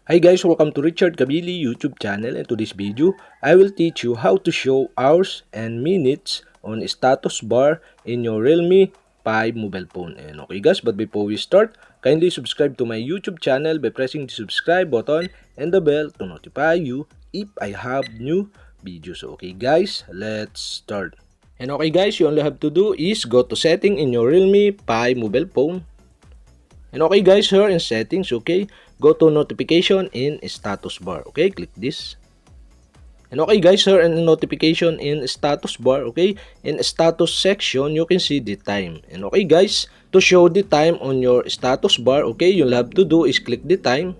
Hi guys, welcome to Richard Cabile YouTube channel, and to this video, I will teach you how to show hours and minutes on status bar in your Realme 5 mobile phone. And okay guys, but before we start, kindly subscribe to my YouTube channel by pressing the subscribe button and the bell to notify you if I have new videos. Okay guys, let's start. And okay guys, you only have to do is go to setting in your Realme 5 mobile phone. And okay guys, here in settings, okay, go to notification in status bar. Okay, click this. And okay guys, here in notification in status bar, okay, in status section, you can see the time. And okay guys, to show the time on your status bar, okay, you'll have to do is click the time.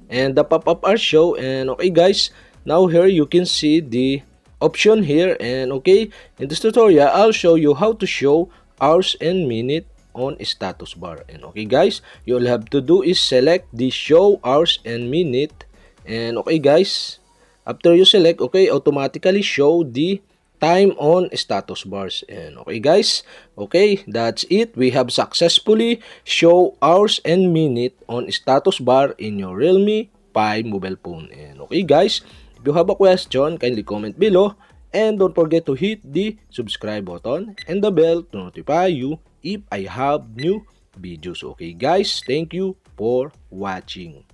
And the pop-up are show. And okay guys, now here you can see the option here. And okay, in this tutorial, I'll show you how to show hours and minute on status bar. And okay guys, you'll have to do is select the show hours and minute. And okay guys, after you select, okay, automatically show the time on status bars. And okay guys, okay, that's it. We have successfully show hours and minute on status bar in your Realme 5 mobile phone. And okay guys, if you have a question, kindly comment below. And don't forget to hit the subscribe button and the bell to notify you if I have new videos. Okay guys, thank you for watching.